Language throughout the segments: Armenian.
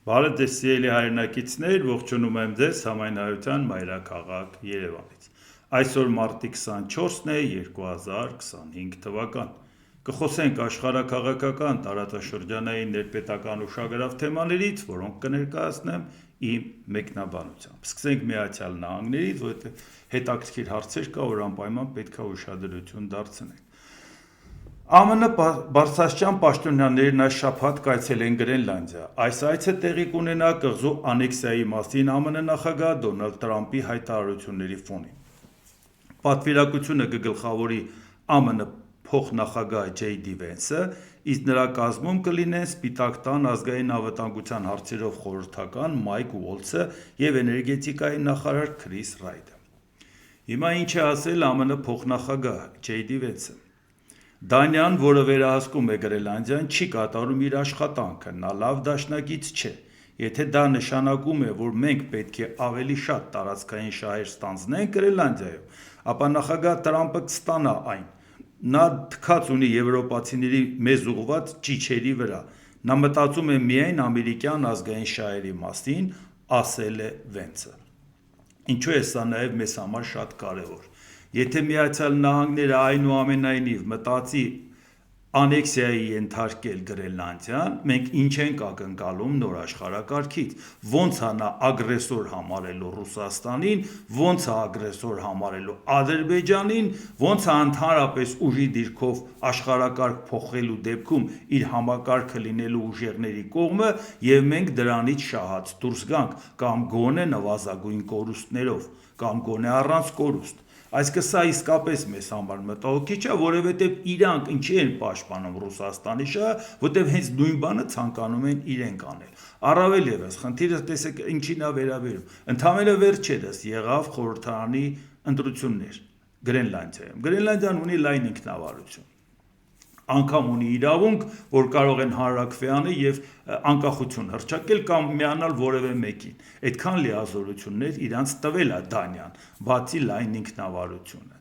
Բարև սիրելի հայրենակիցներ, ողջունում եմ ձեզ համայնայության մայրաքաղաք Երևանից։ Այսօր մարտի 24-ն է 2025 թվական։ Կխոսենք աշխարհաքաղաքական տարածաշրջանային ներպետական ուշագրավ թեմաներից, որոնք կներկայացնեմ իմ մեկնաբանությամբ։ Սկսենք Միացյալ Նահանգներից, որովհետև հետաքրքիր հարցեր կա, որ անպայման պետք է ուշադրություն դարձնենք։ ԱՄՆ բարձրաստիճան պաշտոնյաներն այս շաբաթ կայցելեն Գրենլանդիա։ Այս այցը տեղի կունենա կղզու անեքսիայի մասին ԱՄՆ նախագահ Դոնալդ Տրամփի հայտարարությունների ֆոնին։ Պատվիրակությունը կգլխավորի ԱՄՆ փոխնախագահ Ջեյ Դի Վենսը, իսկ նրա կազմում կլինեն Սպիտակ տան ազգային անվտանգության հարցերով խորհրդական Մայք Ուոլցը եւ էներգետիկայի նախարար Քրիս Ռայդը։ Հիմա ինչ է ասել ԱՄՆ փոխնախագահ Ջեյ Դի Վենսը։ Դանիան, որը վերահսկում է Գրենլանդիան, չի կատարում իր աշխատանքը, նա լավ դաշնակից չէ։ Եթե դա նշանակում է, որ մենք պետք է ավելի շատ տարածքային շահեր ստանձնենք Գրենլանդիայում, ապա նախագահ Տրամփը կստանա այն։ Նա թքած ունի եվրոպացիների մեզ ուղղված ճիչերի վրա։ Նա մտածում է միայն ամերիկյան ազգային շահերի մասին, ասել է Վենսը։ Ինչու է սա նաև մեզ համար շատ կարևոր։ Եթե Միացյալ Նահանգները այնուամենայնիվ մտածի անեքսիայի ենթարկել Գրենլանդիան, մենք ինչ ենք ակնկալում նոր աշխարհակարգից, ոնց է նա ագրեսոր համարելու Ռուսաստանին, ոնց է ագրեսոր համարելու Ադրբեջանին, ոնց է ընդհանրապես ուժի դիրքով աշխարհակարգ փոխելու դեպքում իր համակարգը լինելու ուժերների կողմը եւ մենք դրանից շահած դուրս գանք կամ գոնե նվազագույն կորուստներով կամ գոնե առանց կորուստ։ Այսինքն սա իսկապես մեզ համար մտահոգիչ է, որովհետև իրանք ինչի են պաշտպանում Ռուսաստանի շահը, որովհետև հենց նույն բանը ցանկանում են իրենք անել։ Առավել ևս, խնդիրը տեսեք ինչին է վերաբերում։ Ընդամենը վերջերս եղավ խորհրդարանի ընտրություններ Գրենլանդիայում։ Գրենլանդիան ունի լայն ինքնավարություն։ Անգամ ունի իրավունք, որ կարող են հանրաքվե անել եւ անկախություն հռչակել կամ միանալ որևէ մեկին։ Այդքան լիազորություններ իրանց տվել է Դանիան, բացի լայն ինքնավարությունը։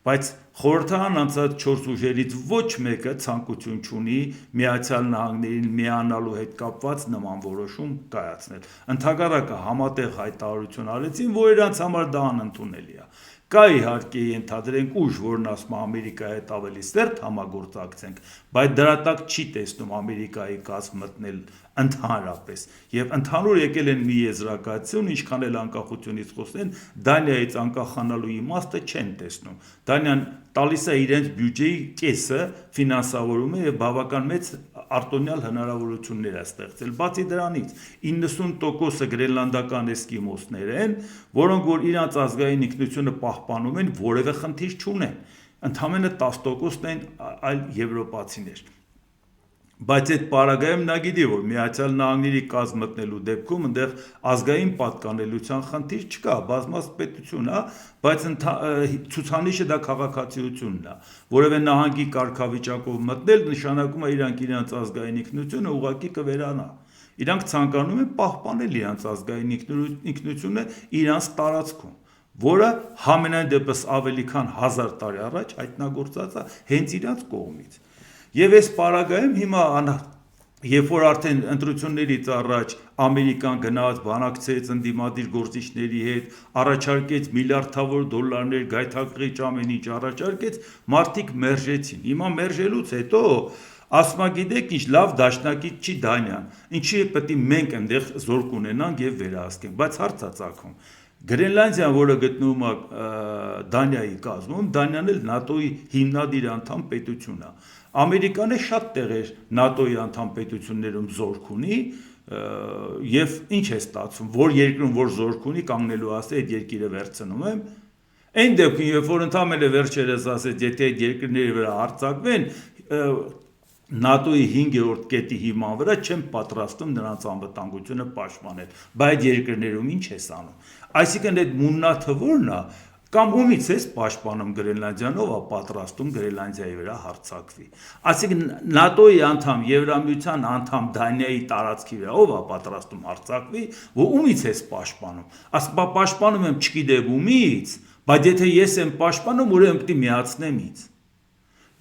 Բայց խորհրդարան անցած 4 ուժերից ոչ մեկը ցանկություն չունի Միացյալ Նահանգներին միանալու հետ կապված նման որոշում կայացնել։ Ընդհակառակը համատեղ հայտարարություն արեցին, որ իրանց համար դա անընդունելի է։ Կա իհարկե ենթադրենք ուժ, որն ասում է Ամերիկայի հետ ավելի սերտ համագործակցենք, բայց դրա տակ չի տեսնում Ամերիկայի կազմ մտնել ընդհանրապես։ Եվ ընդհանուր եկել են մի եզրակացություն, ինչքան էլ անկախությունից խոսեն, Դանիայից անկախանալու իմաստը չեն տեսնում։ Դանիան տալիս է իրենց բյուջեի կեսը ֆինանսավորում է եւ բավական մեծ արտոնյալ հնարավորություններ է ստեղծել։ Բացի դրանից 90%-ը գրենլանդական էսկիմոսներ են, որոնք որ իրանց ազգային ինքնությունը պահպանում են, որևէ խնդիր չունեն։ Ընդամենը 10%-ն են այլ եվրոպացիներ։ Բայց այդ պարագայում նա գիտի, որ Միացյալ Նահանգների կազմ մտնելու դեպքում այնտեղ ազգային պատկանելիության խնդիր չկա, բազմազգ պետություն է, բայց ցուցանիշը դա քաղաքացիությունն է, որևէ նահանգի կարգավիճակով մտնել նշանակում է իրանք իրենց ազգային ինքնությունը ուղղակի կվերանա։ Իրանք ցանկանում են պահպանել իրենց ազգային ինքնությունը իրանց տարածքում, որը համենայն դեպս ավելի քան 1000 տարի առաջ հայտնագործած է հենց իրանց կողմից։ Եվ այս պարագայում հիմա երբ որ արդեն ընտրություններից առաջ Ամերիկան գնաց բանակցեց ընդդիմադիր գործիչների հետ, առաջարկեց միլիարդավոր դոլարներ գայթակղիչ ամեն ինչ առաջարկեց, մարդիկ մերժեցին։ Հիմա մերժելուց հետո ասում է գիտեք ինչ լավ դաշնակից չի Դանիան, ինչի է պետք է մենք այնտեղ զորք ունենանք եւ վերահսկենք, բայց հարց է ծագում։ Գրենլանդիան, որը գտնվում է Դանիայի կազմում, Դանիան էլ ՆԱՏՕ-ի հիմնադիր անդամ պետություն է։ Ամերիկան է շատ տեղեր ՆԱՏՕ-ի անդամ պետություններում զորք ունի եւ ինչ է ստացվում, որ երկրում որ զորք ունի կանգնելու ասե այդ երկիրը վերցնում եմ։ Այն դեպքում, երբ որ ընդամենը վերջերս ասեց, եթե այդ երկրների վրա հարձակվեն, ՆԱՏՕ-ի 5-րդ կետի հիման վրա չեն պատրաստում նրանց անվտանգությունը պաշտպանել, բայց այդ երկրներում ինչ է անում։ Այսինքն այդ մուննաթը որն է, կամ ումից է պաշտպանում Գրենլանդիան, ով է պատրաստում Գրենլանդիայի վրա հարձակվի։ Այսինքն ՆԱՏՕ-ի անդամ, Եվրամիության անդամ Դանիայի տարածքի վրա ով է պատրաստում հարձակվի, որ ումից է պաշտպանում։ Ասում պաշտպանում եմ չգիտեմ ումից, բայց եթե ես եմ պաշտպանում, ուրեմն պետք է միացնեմ ինձ։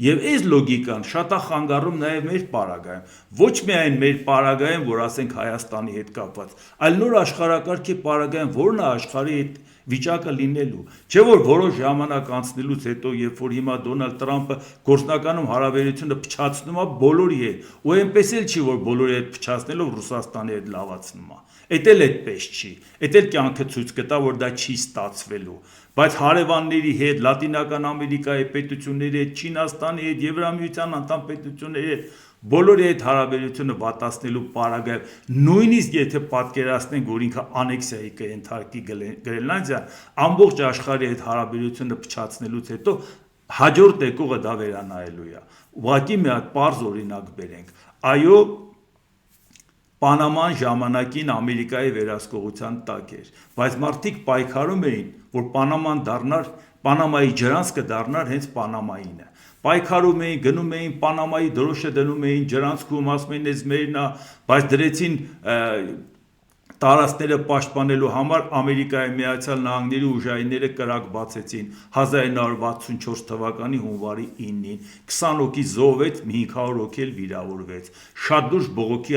Եվ այս լոգիկան շատ է խանգարում նաև մեր պարագայում, ոչ միայն մեր պարագայում, որ ասենք Հայաստանի հետ կապված, այլ նոր աշխարհակարգի պարագայում, որն է աշխարհի հետ վիճակը լինելու, չէ որ որոշ ժամանակ անցնելուց հետո, երբ որ հիմա Դոնալդ Տրամպը գործնականում հարաբերությունը փչացնում է բոլորի հետ, ու այնպես էլ չի, որ բոլորի հետ փչացնելով Ռուսաստանի հետ լավացնում է, էդ էլ այդպես չի, էդ էլ կյանքը ցույց կտա, որ դա չի ստացվելու, բայց հարևանների հետ, Լատինական Ամերիկայի պետությունների հետ, Չինաստանի հետ, Եվրամիության անդամ պետությունների հետ, բոլորի հետ հարաբերությունը վատացնելու պարագայում, նույնիսկ եթե պատկերացնենք, որ ինքը անեքսիայի կենթարկի Գրենլանդիան, ամբողջ աշխարհի հետ հարաբերությունը փչացնելուց հետո հաջորդ եկողը դա վերանայելու է։ Ուղղակի մի հատ պարզ օրինակ բերենք։ Այո, Պանաման ժամանակին Ամերիկայի վերահսկողության տակ էր, բայց մարդիկ պայքարում էին, որ Պանաման դառնար, Պանամայի ջրանցքը դառնար հենց Պանամայինը։ Պայքարում էին, գնում էին Պանամայի դրոշը դնում էին ջրանցքում, ասում էին այս մերն է, բայց դրեցին տարածքները պաշտպանելու համար Ամերիկայի Միացյալ Նահանգների ուժայինները կրակ բացեցին 1964 թվականի հունվարի 9-ին, 20 հոգի զոհվեց, 500 հոգի էլ վիրավորվեց, շատ դուրս բողոքի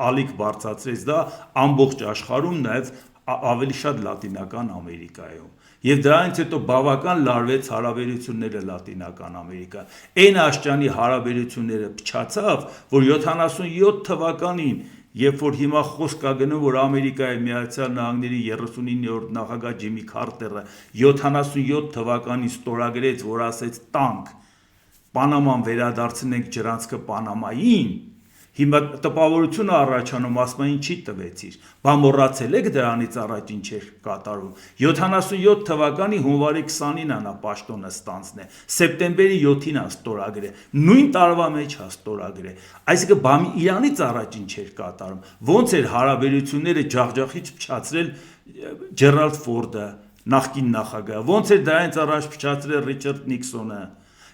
ալիք բարձրացրեց դա ամբողջ աշխարհում, նաև ավելի շատ Լատինական Ամերիկայում։ Եվ դրանից հետո բավական լարվեց հարաբերությունները Լատինական Ամերիկա։ Այն աշճանի հարաբերությունները փչացավ, որ 77 թվականին, երբ որ հիմա խոսք կա գնում, որ Ամերիկայի Միացյալ Նահանգների 39-րդ նախագահ Ջիմի Քարտերը 77 թվականին ստորագրեց, որ ասեց տանք, Պանաման վերադարձնենք ջրանցքը Պանամային, հիմա տպավորությունը առաջանում, ասում են ինչի տվեցիր, բա մոռացել եք դրանից առաջ ինչ էր կատարում, 77 թվականի հունվարի 20-ին նա պաշտոնը ստանձնել, սեպտեմբերի 7-ին ստորագրել, նույն տարվա մեջ ստորագրել, այսինքն բա իրանից առաջ ինչ էր կատարում, ոնց էր հարաբերությունները ջախջախից փչացրել Ջերալդ Ֆորդը, նախկին նախագահը, ոնց էր դրանից առաջ փչացրել Ռիչարդ Նիքսոնը,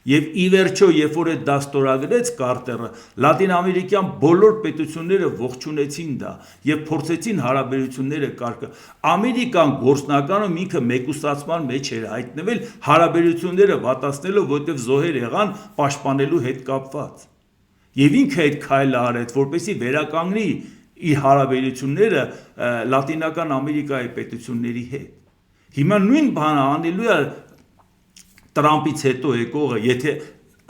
Եվ ի վերջո, երբ որ այդ դա ստորագրեց Կարտերը, լատինամերիկյան բոլոր պետությունները ողջունեցին դա եւ փորձեցին հարաբերությունները կարգել։ Ամերիկան գործնականում ինքը մեկուսացման մեջ էր հայտնվել հարաբերությունները վատացնելով, որտեղ զոհեր եղան պաշտպանելու հետ կապված։ Եվ ինքը այդ քայլը արեց, որպեսզի վերականգնի իր հարաբերությունները Լատինական Ամերիկայի պետությունների հետ։ Հիմա նույն բանը անելու է Տրամպից հետո եկողը, եթե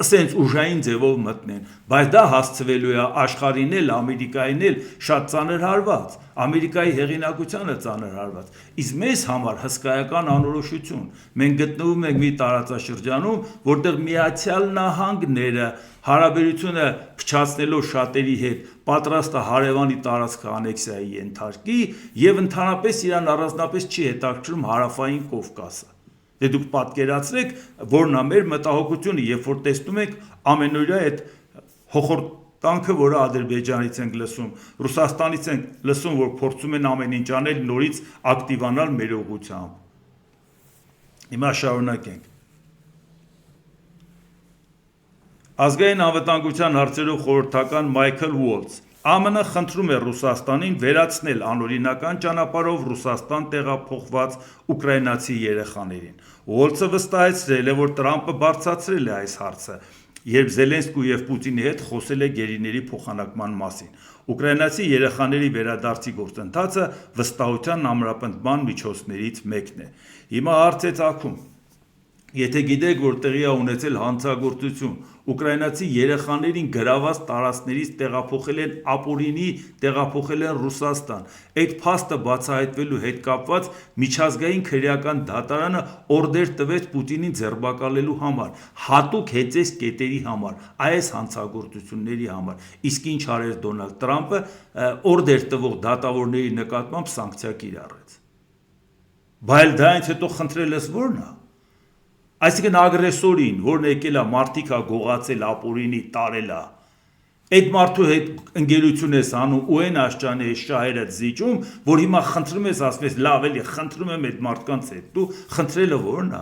ասենց ուժային ձևով մտնեն, բայց դա հասցվելու է աշխարհին էլ, Ամերիկային էլ շատ ծանր հարված, Ամերիկայի հեղինակությանը ծանր հարված, իսկ մեզ համար հսկայական անորոշություն, մենք գտնվում ենք մի տարածաշրջանում, որտեղ Միացյալ Նահանգները հարաբերությունը փչացնելով շատերի հետ պատրաստ է հարևանի տարածքը անեքսիայի ենթարկի եւ ընդհանրապես իրան առանձնապես չի հետաքրքրում հարավային Կովկասը։ Դե դուք պատկերացրեք, որն է մեր մտահոգությունը, երբ որ տեսնում եք ամենօրյա այդ հոխորտանքը, որը Ադրբեջանից ենք լսում, Ռուսաստանից ենք լսում, որ փորձում են ամեն ինչ անել նորից ակտիվանալ մեր ուղղությամբ։ Հիմա շարունակենք։ Ազգային անվտանգության հարցերով խորհրդական Մայքլ Ուոլթս ԱՄՆ խնդրում է Ռուսաստանին վերացնել անօրինական ճանապարհով Ռուսաստան տեղափոխված ուկրաինացի երեխաներին։ Ուոլթսը վստահեցրել է, որ Տրամպը բարձրացրել է այս հարցը, երբ Զելենսկու եւ Պուտինի հետ խոսել է գերիների փոխանակման մասին։ Ուկրաինացի երեխաների վերադարձի գործընթացը վստահության ամրապնդման միջոցներից մեկն է։ Հիմա հարց է ծագում. Եթե գիտեք, որ տեղի է ունեցել հանցագործություն, ուկրաինացի երեխաներին գրաված տարածքներից տեղափոխել են ապօրինի, տեղափոխել են Ռուսաստան, այդ փաստը բացահայտվելու հետ կապված միջազգային քրեական դատարանը օրդեր տվեց Պուտինին ձերբակալելու համար, հատուկ հեծեց կետերի համար, այս հանցագործությունների համար, իսկ ինչ արեց Դոնալդ Տրամպը, օրդեր տվող դատավորների նկատմամբ սանկցիա կիրառեց։ Բայց դրանից հետո խնդրելս ո՞րն է։ Այսինքն ագրեսորին, որն եկել է մարդիկ է գողացել, ապօրինի տարել է, այդ մարդու հետ ընկերություն ես անում ու այն աշճանի է շահերը զիջում, որ հիմա խնդրում ես, ասում ես, լավ էլի, խնդրում եմ այդ մարդկանց հետ, դու խնդրելը ո՞րն է։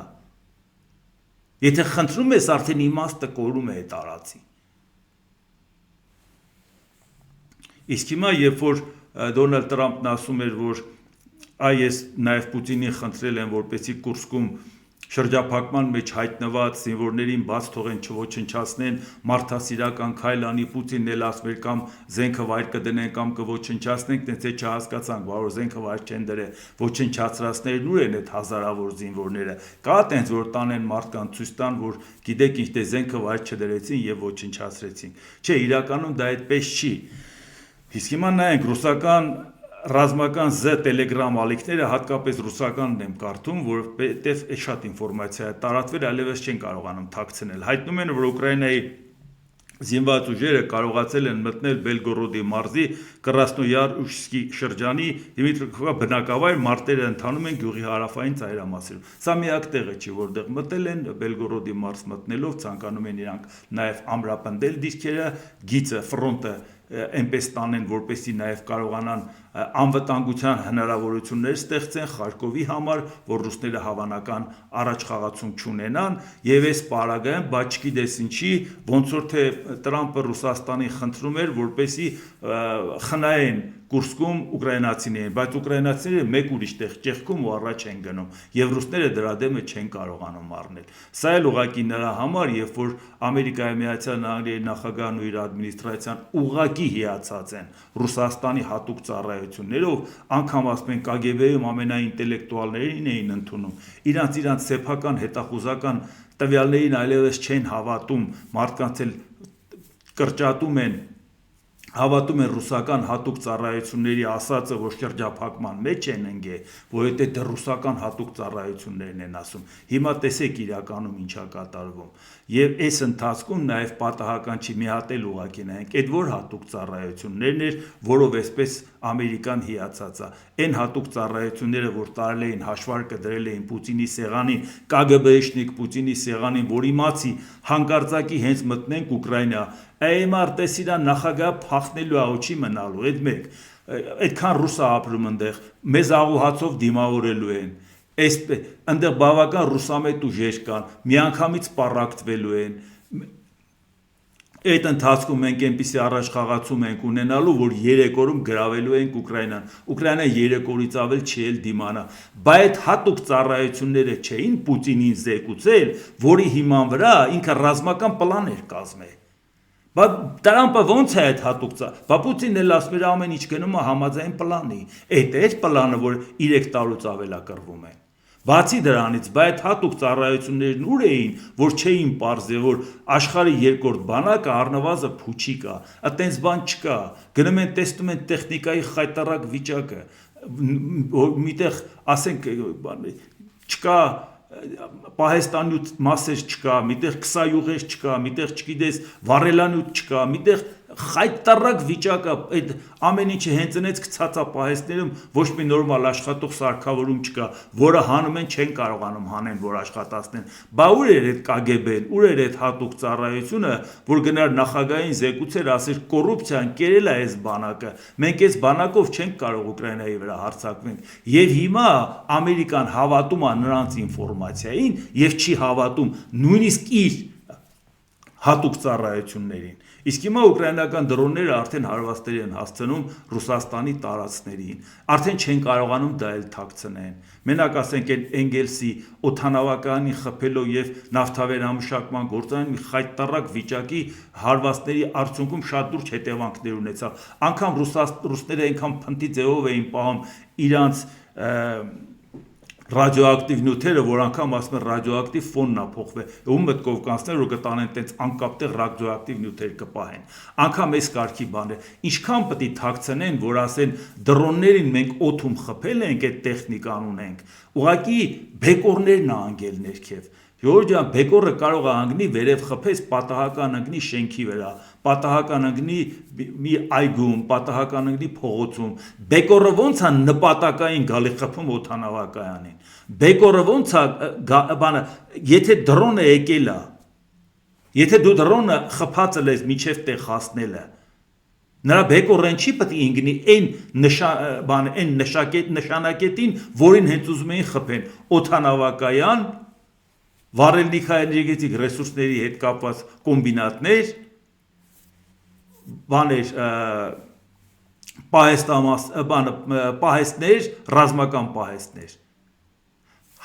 Եթե խնդրում ես, արդեն իմաստը կորում է այդ արածի։ Իսկ հիմա, երբ որ Դոնալդ Տրամպն ասում էր, որ այ ես նաև Պուտինին խնդրել եմ, որպեսզի Կուրսկում շրջափակման մեջ հայտնված զինվորներին բաց թողեն չոչնչացնեն, մարդասիրական քայլ անի, Պուտինն էլ ասում էր կամ զենքը վայր կդնեն կամ կոչնչացնենք, տենց է չհասկացանք, որ զենքը վայր չեն դրել, ոչնչացրածներն ուր են այդ հազարավոր զինվորները, կա տենց որ տանեն մարդկանց ցույց տան, որ գիտեք ինչ, դե զենքը վայր չդրեցին եւ ոչնչացրեցին։ Չէ, իրականում դա այդպես չի։ Իսկ հիմա նայենք ռուսական ռազմական Z Telegram ալիքները, հատկապես ռուսականն եմ կարդում, որովհետև շատ ինֆորմացիա է տարածվել, այլևս չեն կարողանում թաքցնել։ Հայտնում են, որ Ուկրաինայի զինված ուժերը կարողացել են մտնել Բելգորոդի մարզի Կրասնոյարսկի շրջանի Դիմիտրովկա բնակավայր, մարտերը ընթանում են գյուղի հարավային ծայրամասերում։ Սա միակ տեղը չի, որտեղ մտել են, Բելգորոդի մարզ մտնելով ցանկանում են իրանք նաև ամրապնդել դիրքերը, գիծը, ֆրոնտը այնպես տանեն, որպեսզի նաև կարողանան անվտանգության հնարավորություններ ստեղծեն Խարկովի համար, որ ռուսները հավանական առաջխաղացում չունենան, եւ այս պարագայում, բայց չգիտես ինչի, ոնց որ թե Տրամպը Ռուսաստանին խնդրում էր, որպեսզի խնայեն Կուրսկում ուկրաինացիներին, բայց ուկրաինացիները մեկ ուրիշ տեղ ճեղքում ու առաջ են գնում, եւ ռուսները դրա դեմը չեն կարողանում առնել։ Սա էլ ուղղակի նրա համար, երբ որ Ամերիկայի Միացյալ Նահանգների նախագահն ու իր ադմինիստրացիան ուղղակի հիացած են Ռուսաստանի հատուկ ծառայություններով, անգամ ասում են KGB-ում ամենաինտելեկտուալներին էին ընդունում, իրանց սեփական հետախուզական տվյալներին այլևս չեն հավատում, մարդկանց էլ կրճատում են, հավատում են ռուսական հատուկ ծառայությունների ասածը, որ շրջափակման մեջ են ընկել, որովհետև դեռ ռուսական հատուկ ծառայություններն են ասում։ Հիմա տեսեք իրականում ինչա կատարվում։ Եվ այս ընթացքում նաև պատահական չի մի հատ էլ ուղղակի նայենք, այդ որ հատուկ ծառայություններն էր, որով այսպես Ամերիկան հիացած է։ Այն հատուկ ծառայությունները, որ տարել էին հաշվարկը դրել էին Պուտինի սեղանին, KGB-շնիկ Պուտինի սեղանին, որ իմացի հանկարծակի հենց մտնենք Ուկրաինա, այմար տեսիրա նախագահ փախնելու է, չի մնալու, այդ մեկ, այդքան ռուս է ապրում այնտեղ, մեզ աղուհացով դիմավորելու են, այնտեղ բավական ռուսամետ ուժեր կան, միանգամից պառակտվելու են, այդ ընթացքում մենք այնպիսի առաջխաղացում ենք ունենալու, որ 3 օրում գրավելու ենք Ուկրաինան, Ուկրաինան 3 օրից ավել չի էլ դիմանա, բայց այդ հատուկ ծառայությունները չէին Պուտինին զեկուցել, որի հիման վրա ինքը ռազմական պլան էր կազմել։ Տրամպը ոնց է այդ հատուկ բա Պուտինն էլ ասում էր ամեն ինչ գնում է համաձայն պլանի, այդ է պլանը, որ 3 տարուց ավելակրվում է։ Բացի դրանից, բայց հատուկ ծառայություններն ուր էին, որ չէին պարզել, որ աշխարհի երկրորդ բանակը առնվազն փուչիկ է, այտենց բան չկա, գնում են տեսնում են տեխնիկայի խայտարակ վիճակը, միտեղ ասենք չկա պահեստանյութ մասեր չկա, միտեղ քսայուղեր չկա, միտեղ չգիտես վառելանյութ չկա, միտեղ խայտարակ վիճակը, այդ ամեն ինչը հենց այնց գցած է պահեստներում, ոչ մի նորմալ աշխատող սարքավորում չկա, որը հանում են չեն կարողանում հանեն, որ աշխատացնեն։ Բա ուր էր այդ KGB-ն, ուր էր այդ հատուկ ծառայությունը, որ գնար նախագահային զեկուցեր, ասեր կոռուպցիան կերել է այս բանակը, մենք այս բանակով չենք կարող Ուկրաինայի վրա հարձակվենք։ Եվ հիմա Ամերիկան հավատում է նրանց ինֆորմացիային եւ չի հավատում նույնիսկ իր հատուկ ծառայություններին։ Իսկ հիմա ուկրաինական դրոնները արդեն հարվածներ են հասցնում Ռուսաստանի տարածքներին, արդեն չեն կարողանում դա էլ թաքցնեն։ Մենակ ասենք այն Էնգելսի օդանավակայանի խփելով եւ նավթավերամշակման գործարանի մի խայտարակ վիճակի հարվածների արդյունքում շատ լուրջ հետևանքներ ունեցավ։ Անկամ ռուսները այնքան փնտի ձևով էին պահում իրանց ռադիոակտիվ նյութերը, որ անգամ ասում են ռադիոակտիվ ֆոնն է փոխվել, ում մտքով կանցներ, որ կտանեն տենց անկապտեղ ռադիոակտիվ նյութեր կպահեն։ Անգամ այս կարգի բաներ, ինչքան պետք է թաքցնեն, որ ասեն դրոններին մենք օդում խփել ենք, այդ տեխնիկան ունենք, ուղղակի բեկորներն է անգել ներքև։ Ժողովուրդ բեկորը կարող է անգնի վերև խփես, պատահական անգնի շենքի վրա, պատահական անգնի մի այգում, պատահական անգնի փողոցում։ Բեկորը ոնց է նպատակային գալի խփում օդանավակայանին։ Բեկորը ոնց է բանը, եթե դրոնը եկել է, եթե դու դրոնը խփածել ես միջև տեղ հասնելը, նրա բեկորեն չի պետք է ինգնի այն նշանակետին, որին հենց ուզում էին խփեն, օդանավակայան, վառելիքաէներգետիկ ռեսուրսների հետ կապված կոմբինատներ, բաներ, պահեստներ, ռազմական պահեստներ։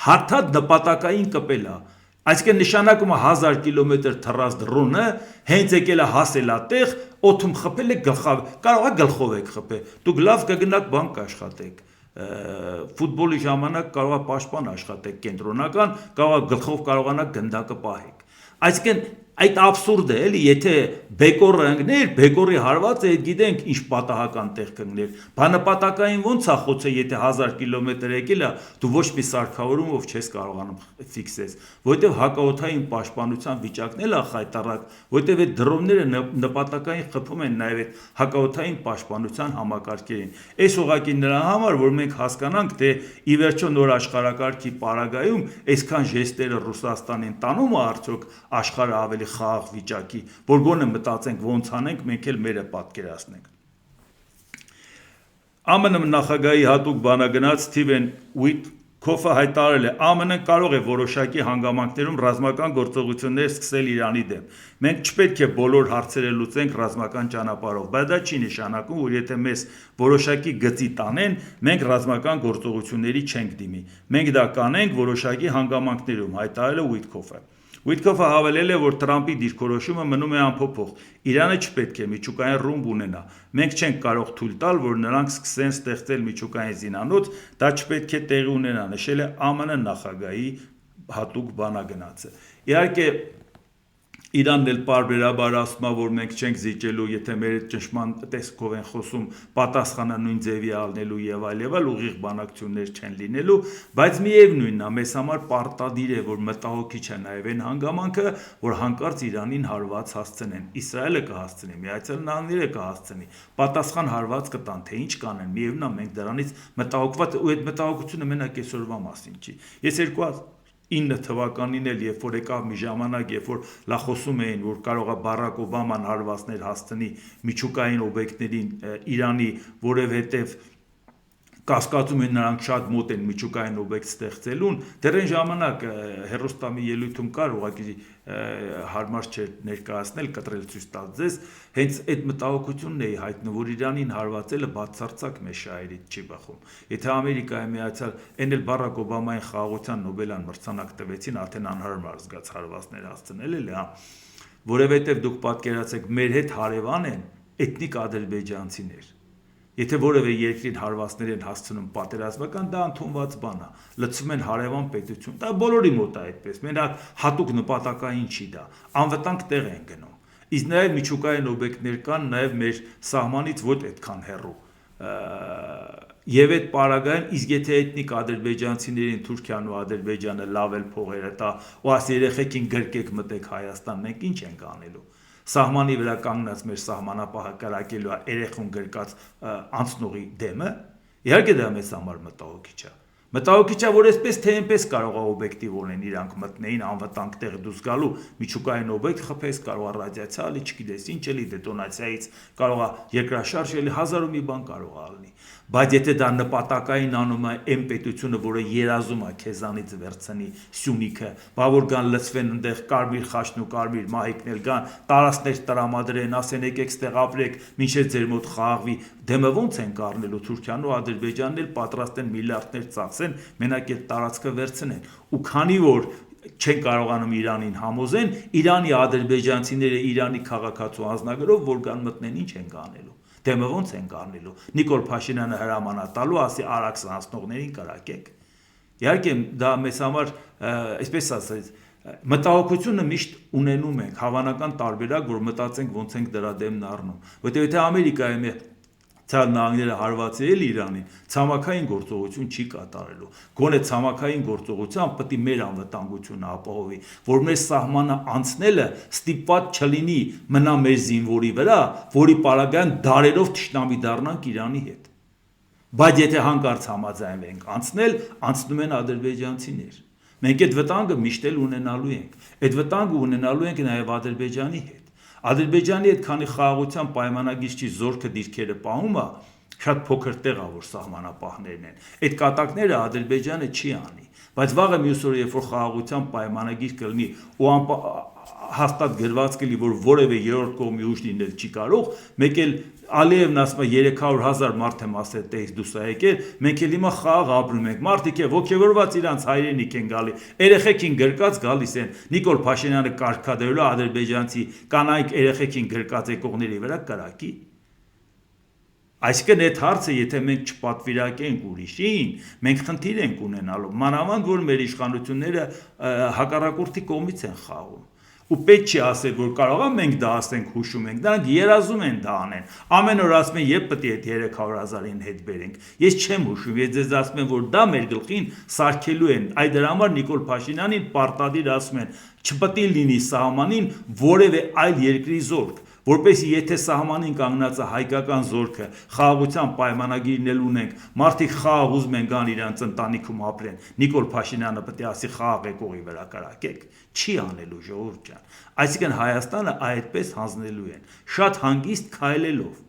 հարթած նպատակային կպել է, այսինքն նշանակում է 1000 կիլոմետր թռած դրոնը հենց եկել է հասել է տեղ, օդում խփել է կարող է գլխով եք խփել, դուք լավ կգնաք բան կաշխատեք, ֆուտբոլի ժամանակ կարող է պաշտպան աշխատեք կենտրոնական, կարող է գլխով կարողանաք գնդակը պահեք, այսինքն այդ աբսուրդ է էլի, եթե բեկորը ընկներ, բեկորի հարվածը այդ գիտենք ինչ պատահական տեղ կընկներ, բանապատակային ոնց է խոցը, եթե 1000 կիլոմետր եկել է, դու ոչ մի սարքավորումով չես կարողանում ֆիքսես, որովհետև հակաօդային պաշտպանության վիճակն էլ է խայտառակ, որովհետև այդ դրոնները նպատակային խփում են նաև այդ հակաօդային պաշտպանության համակարգերին, այս ուղղակի նրա համար, որ մենք հասկանանք, թե ի վերջո նոր աշխարհակարգի պարագայում այսքան ժեստերը Ռուսաստանին տանում է արդյոք աշխարհը ավելի խաղաղ վիճակի, որ գոնե մտածենք ոնց անենք, մենք էլ մերը պատկերացնենք։ ԱՄՆ նախագահի հատուկ բանագնաց Սթիվեն Ուիթքոֆը հայտարարել է, ԱՄՆ կարող է որոշակի հանգամանքներում ռազմական գործողություններ սկսել Իրանի դեմ։ Մենք չպետք է բոլոր հարցերը լուծենք ռազմական ճանապարհով, բայց դա չի նշանակում, որ եթե մեզ որոշակի գծի տանեն, մենք ռազմական գործողությունների չենք դիմի։ Մենք դա կանենք որոշակի հանգամանքներում, հայտարարել է Ուիթքոֆը։ Ուիթքոֆը հավելել է, որ Թրամփի դիրքորոշումը մնում է անփոփոխ։ Իրանը չպետք է միջուկային ռումբ ունենա։ Մենք չենք կարող թույլ տալ, որ նրանք սկսեն ստեղծել միջուկային զինանոց, դա չպետք է տեղի ունենա, նշել է ԱՄՆ նախագահի հատուկ բանագնացը։ Իհարկե Իրանն էլ պարբերաբար ասում է, որ մենք չենք զիջելու, եթե մեր ճնշման տեսքով են խոսում, պատասխանը նույն ձևի ալնելու եւ այլ, ուղիղ բանակցություններ չեն լինելու, բայց միևնույնն է, մեզ համար պարտադիր է, որ մտահոգիչ է նաեւ այն հանգամանքը, որ հանկարծ Իրանին հարված հասցնեն, Իսրայելը կհասցնի, Միացյալ Նահանգները կհասցնի, պատասխան հարված կտան, թե ինչ կանեն, միևնույնն է, մենք դրանից մտահոգված ու այդ մտահոգությունը մենակ այսօրվա մասին չի։ Ես 2009 թվականին էլ երբ որ եկավ մի ժամանակ, երբ որ լա խոսում էին, որ կարող է Բարակ Օբաման հարվածներ հասցնի միջուկային օբյեկտներին Իրանի, որովհետև կասկածում են նրանք շատ մոտ են միջուկային օբյեկտ ստեղծելուն, դեռ այն ժամանակ հեռուստամի ելույթում կար, ուղղակի հարմար չէր ներկայացնել, կտրել ցույց տալ ձեզ, հենց այդ մտահոգությունն էի հայտնում, որ Իրանին հարվածելը բացարձակ մեր շահերից չի բխում։ Եթե Ամերիկայի Միացյալ, այն էլ Բարակ Օբամային խաղաղության Նոբելյան մրցանակ տվեցին, արդեն անհարմար զգաց հարվածներ հասցնել էլի, հա, որովհետև դուք պատկերացեք, մեր հետ հարևան են էթնիկ ադրբեջանցիներ։ Եթե որևէ երկրին հարվածներ են հասցնում պատերազմական, դա ընդունված բան է, լցվում են հարևան պետություն, դա բոլորի մոտ է այդպես, մենակ հատուկ նպատակային չի դա, անվտանգ տեղ են գնում, իսկ նաև միջուկային օբյեկտներ կան նաև մեր սահմանից ոչ այդքան հեռու, եւ այդ պարագայում, իսկ եթե էթնիկ ադրբեջանցիներին Թուրքիան ու Ադրբեջանը լավ էլ փողերը տա, ու աս երեխեքին գրկեք մտեք Հայաստան, մենք ինչ ենք անելու։ Սահմանի վրա կանգնած մեր սահմանապահը կրակելու է երեխուն գրկած անցնողի դեմը, իհարկե դա մեզ համար մտահոգիչ է։ Մտահոգիչ է, որ այսպես թե այնպես կարող է օբյեկտիվ ունեն իրանք մտնեին անվտանգ տեղ դուրս գալու միջուկային օբյեկտ խփես, կարող է ռադիացիա ալի, չգիտես ինչ էլի դետոնացիայից, կարող է երկրաշարժ էլի, հազար ու մի բան կարող է ալնի։ Բայց եթե դա նպատակային անում է այն պետությունը, որը երազում է քեզանից վերցնի Սյունիքը, բա որ գան լցվեն այնտեղ կարմիր խաչն ու կարմիր մահիկն էլ գան, տարածքներ տրամադրեն, ասեն եկեք ստեղ ապրեք, մինչև ձեր մոտ խաղաղվի, դեմը ոնց են կառնելու Թուրքիան ու Ադրբեջանն էլ պատրաստ են միլիարդներ ծախսեն, մենակ այդ տարածքը վերցնեն։ Ու քանի որ չեն կարողանում Իրանին համոզեն, Իրանի ադրբեջանցիները Իրանի քաղաքացու անձնագրով որ գան մտնեն, ինչ են անելու։ Դեմը ոնց են կառնելու։ Նիկոլ Փաշինյանը հրամանա տալու, ասի արաքս անցնողներին կրակեք։ Իհարկե դա մեզ համար, այսպես ասած, մտահոգությունը միշտ ունենում ենք, հավանական տարբերակ, որ մտածենք ոնց ենք դրա դեմն առնում։ Որտեղ եթե Ամերիկայի Նահանգները հարվածել Իրանին, ցամաքային գործողություն չի կատարելու։ Գոնե ցամաքային գործողությամբ պետք է մեր անվտանգությունը ապահովի, որ մեր սահմանը անցնելը ստիպված չլինի մնա մեր զինվորի վրա, որի պարագայում դարերով թշնամի դառնանք Իրանի հետ։ Բայց եթե հանկարծ համաձայնվենք անցնել, անցնում են ադրբեջանցիներ։ Մենք այդ վտանգը միշտ էլ ունենալու ենք։ Այդ վտանգը ունենալու ենք նաև Ադրբեջանի հետ։ Ադրբեջանի հետ քանի խաղաղության պայմանագիրչի զորքը դիրքերը պահում է, շատ փոքր տեղ է, որ սահմանապահներն են։ Այդ կատակները Ադրբեջանը չի անի, բայց վաղը մյուս օրը երբ որ խաղաղության պայմանագիր կլինի ու հաստատ գրված կլինի, որ որևէ երրորդ կողմի ուժ լինել չի կարող, մեկ էլ Ալիևն ասում է 300,000 մարդ եմ ասել տեից դուս ա եկել, մենք էլ հիմա խաղ ապրում ենք, մարդիկ է ոգևորված իրանց հայրենիք են գալի, երեխեքին գրկած գալիս են, Նիկոլ Փաշինյանը կարգադրելու ադրբեջանցի կանայք երեխեքին գրկած եկողների վրա կրակի։ Այսինքն այդ հարցը եթե մենք չպատվիրակենք ուրիշին, մենք խնդիր ենք ունենալու, մանավանդ որ մեր իշխանությունները հակառակորդի կողմից են խաղում։ Ու պետք չի ասել, որ կարող է մենք դա ասենք հուշում ենք, նրանք երազում են դա անեն, ամեն օր ասում են երբ պետք է այդ 300,000-ին հետ բերենք, ես չեմ հուշում, ես ձեզ ասում եմ, որ դա մեր գլխին սարքելու են, այդ դրա համար Նիկոլ Փաշինյանին պարտադիր ասում են, չպետք է լինի սահմանին որևէ այլ երկրի զորք, որպեսզի եթե սահմանին կանգնած է հայկական զորքը, խաղաղության պայմանագիրն էլ ունենք, մարդիկ խաղաղ ուզում են գան իրանց ընտանիքում ապրեն, Նիկոլ Փաշինյանը պետք է ասի խաղաղ եկողի վրա կրակեք, չի անելու ժողովուրդ ջան, այսինքն Հայաստանը այդպես հանձնելու են, շատ հանգիստ քայլելով,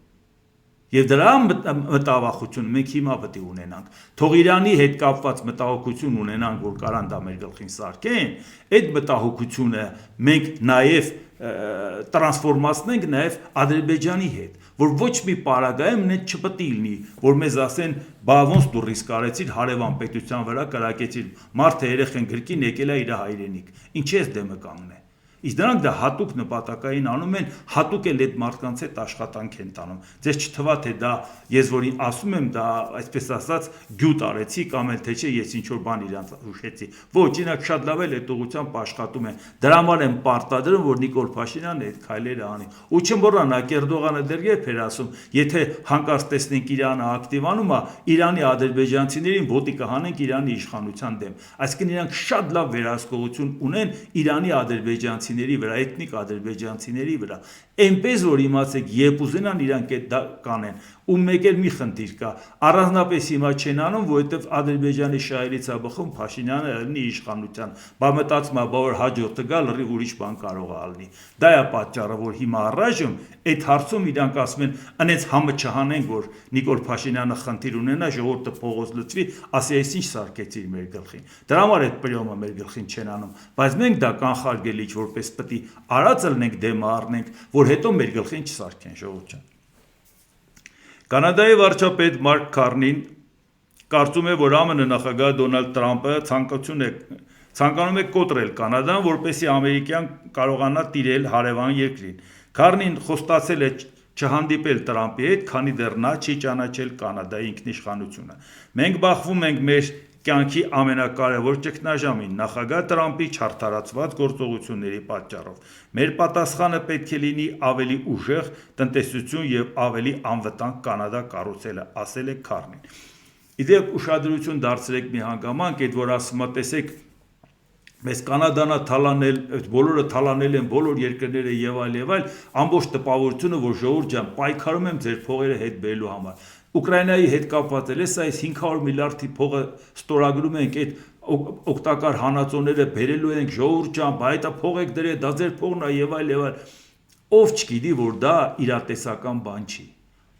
եւ դրա մտավախություն մենք հիմա պետք է ունենանք, թող Իրանի հետ կապված մտահոգություն ունենանք, որ կարան դա մեր գլխին սարքեն, այդ մտահոգությունը մենք նաեւ տրանսֆորմացնենք նաև Ադրբեջանի հետ, որ ոչ մի պարագայում net չպետք է լինի, որ մեզ ասեն, բա ոնց դու ռիսկ արեցիր հարևան պետության վրա կրակեցիր, մարդը երեխեն գրկին եկել է իր հայրենիք, ինչի ես դեմը կանգնե։ Իսկ դրանք դա հատուկ նպատակային անում են, հատուկ էլ այդ մարդկանց հետ աշխատանք են տանում։ Ձեզ չթվա թե դա ես որին ասում եմ, դա այսպես ասած գյուտ արեցի կամ էլ թե չէ ես ինչ որ բան իրանց ուշեցի։ Ոչ, իրանք շատ լավ էլ այդ ուղղությամբ աշխատում են։ Դրա համար են պարտադրում, որ Նիկոլ Փաշինյանը այդ քայլերը անի։ Ու չմոռանաք Էրդողանը դեռ երբ էր ասում, եթե հանկարծ տեսնենք Իրանը ակտիվանում է, Իրանի ադրբեջանցիներին ոտի կհանենք Իրանի իշխանության դեմ։ Այսինքն իրանք շատ լավ վերահսկողություն ունեն Իրանի ադրբեջանցիների վրա, էթնիկ ադրբեջանցիների վրա, այնպես որ իմացեք, երբ ուզենան իրանք այդ կանեն, ու մեկ էլ մի խնդիր կա, առանձնապես հիմա չեն անում, որովհետև Ադրբեջանի շահերից է բխում Փաշինյանը լինի իշխանության, բա մտածում է, որ հաջորդը գա լրիվ ուրիշ բան կարող է լինի։ Դա է պատճառը, որ հիմա առայժմ այդ հարցում իրանք ասում են, անենց համը չհանենք, որ Նիկոլ Փաշինյանը խնդիր ունենա, ժողովուրդը փողոց լցվի, ասի այս ինչ սարքեցիր մեր գլխին։ Դրա համար այդ պրյոմը մեր գլխին չեն անում, բայց մենք դա կանխարգելիչ որպես պետք է արած լնենք դեմը առնենք, որ հետո մեր գլխին չսարքեն ժողովուրդ ջան։ Կանադայի վարչապետ Մարկ Քարնին կարծում է, որ ԱՄՆ նախագահ Դոնալդ Տրամպը ցանկանում է կոտրել Կանադան, որպեսզի ամերիկյան կարողանա տիրել հարևան երկրին։ Քարնին խոստացել է չհանդիպել Տրամպի հետ, քանի դեռ նա չի ճանաչել Կանադայի ինքնիշխանությունը։ Մենք բախվում ենք մեր կյանքի ամենակարևոր ճգնաժամին, նախագահ Տրամպի չարդարացված գործողությունների պատճառով։ Մեր պատասխանը պետք է լինի ավելի ուժեղ տնտեսություն եւ ավելի անվտանգ Կանադա կառուցելը, ասել է Քարնին։ Իդեպ ուշադրություն դարձրեք մի հանգամանք, այդ որ ասում ա, տեսեք, մեզ Կանադանա թալանել, բոլորը թալանել են բոլոր երկրները եւ այլ, ամբողջ տպավորությունը, որ ժողովուրդ ջան, պայքարում եմ ձեր փողերը հետ բերելու համար։ Ուկրաինայի հետ կապված էլ էս այս 500 միլիարդի փողը ստորագրում ենք, այդ օգտակար հանածոները բերելու ենք, ժողովուրդ ջան, բայ դա փող եք դրել, դա ձեր փողն է եւ այլ։ Ով չգիտի, որ դա իրատեսական բան չի։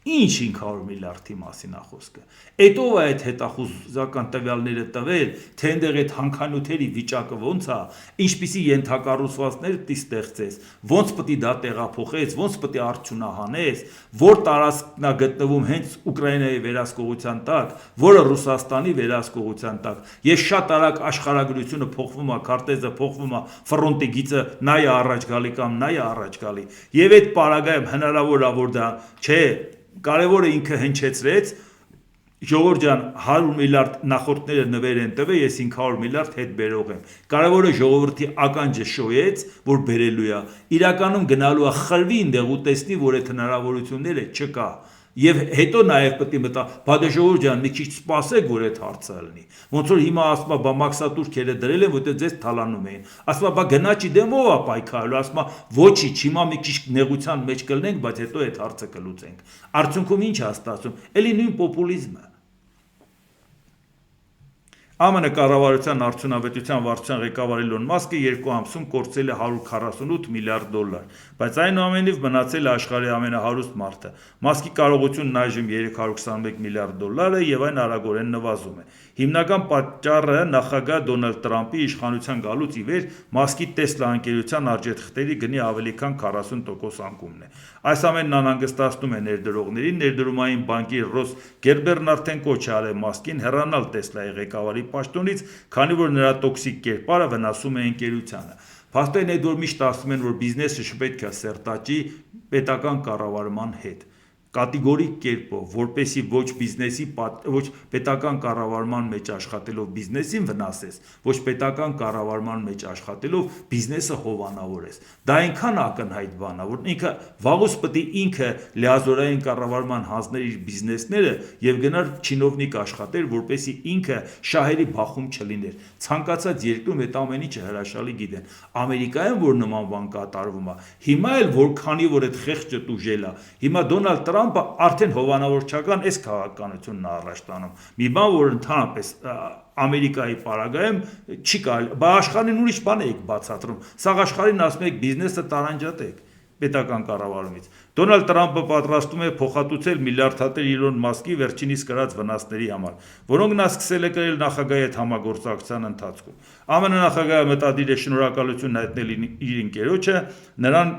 Ինչ 500 միլիարդի մասին է խոսքը։ Այդ ով է այդ հետախուզական տվյալները տվել, թե այնտեղ այդ հանքանյութերի վիճակը ոնց է, ինչպիսի ենթակառուցվածքներ պիտի ստեղծես, ոնց պիտի դա տեղափոխես, ոնց պիտի արդյունահանես, որ տարածքն է գտնվում հենց Ուկրաինայի վերահսկողության տակ, որը Ռուսաստանի վերահսկողության տակ։ Ես շատ արագ աշխարհագրությունը փոխվում է, քարտեզը փոխվում է, ֆրոնտի գիծը նա է առաջ գալի կամ նա է առաջ գալի։ Եվ այդ պարագայում հնարավոր է որ դա չէ, կարևորը ինքը հնչեցրեց, ժողովուրդ ջան, 100 միլիարդ նախորդները նվեր են տվել, ես 500 միլիարդ հետ բերող եմ։ Կարևորը ժողովրդի ականջը շոյեց, որ բերելու է։ Իրականում գնալու է խրվի այնտեղ ու տեսնի, որ այդ հնարավորությունները չկա։ Եվ հետո նաև պետք է մտա, բա դե ժողովուրդ ջան, մի քիչ սպասեք, որ այդ հարցը լինի։ Ոնց որ հիմա ասում է, բա մաքսատուրքերը դրել են, որտեղ ձեզ թալանում էին։ Ասում է, բա գնաճի դեմ ով է պայքարելու, ասում է, ոչինչ, հիմա մի քիչ նեղության մեջ կլնենք, բայց հետո այդ հարցը կլուծենք։ Արդյունքում ինչ է ստացվում։ Էլի նույն պոպուլիզմը։ ԱՄՆ կառավարության արդյունավետության վարչության ղեկավար Իլոն Մասկը 2 ամսում կորցրել է 148 միլիարդ դոլար, բայց այնուամենայնիվ մնացել է աշխարհի ամենահարուստ մարդը։ Մասկի կարողությունն այժմ 321 միլիարդ դոլար է եւ այն արագորեն նվազում է։ Հիմնական պատճառը նախագահ Դոնալդ Տրամփի իշխանության գալուց ի վեր Մասկի Տեսլա ընկերության արժեթղթերի գնի ավելի քան 40% անկումն է։ Այս ամենն անհանգստացնում է ներդրողներին, ներդրումային բանկիր Ռոս Գերբերն արդեն կոչ է արել Մասկին հեռանալ Տեսլայի ղեկավարի պաշտոնից, քանի որ նրա տոքսիկ կերպարը վնասում է ընկերությանը։ Փաստորեն այդ որ միշտ ասում են, որ բիզնեսը չպետք է սերտաճի պետական կառավարման հետ։ Կատեգորիկ կերպով, որպեսի ոչ բիզնեսի, ոչ պետական կառավարման մեջ աշխատելով բիզնեսին վնասես, ոչ պետական կառավարման մեջ աշխատելով բիզնեսը հովանավորես։ Դա այնքան ակնհայտ բան է, որ ինքը վաղուց պետք է ինքը լիազորային կառավարման հանձներ իր բիզնեսները եւ գնար չինովնիկ աշխատեր, որպեսի ինքը շահերի բախում չլիներ։ Ցանկացած երկրում այդ ամեն ինչը հրաշալի գիտեն։ Ամերիկայում որ նման բան կատարվում է, հիմա էլ որքանի որ այդ խեղճը տուժել է, հիմա Դոնալդ Տրամփը արդեն հովանավորչական այս քաղաքականությունն է առաջ տանում։ Մի բան, որ ընդհանրապես Ամերիկայի պարագայում չի կարելի, բա աշխարհին ուրիշ բան եք բացատրում։ Սա աշխարհին ասում եք բիզնեսը տարանջատեք պետական կառավարումից։ Դոնալդ Տրամփը պատրաստում է փոխհատուցել միլիարդատեր Իլոն Մասկի վերջինիս կրած վնասների համար, որոնք նա սկսել է կրել նախագահի հետ համագործակցության ընթացքում։ ԱՄՆ նախագահը մտադիր է շնորհակալություն հայտնել իր ընկերոջը, նրան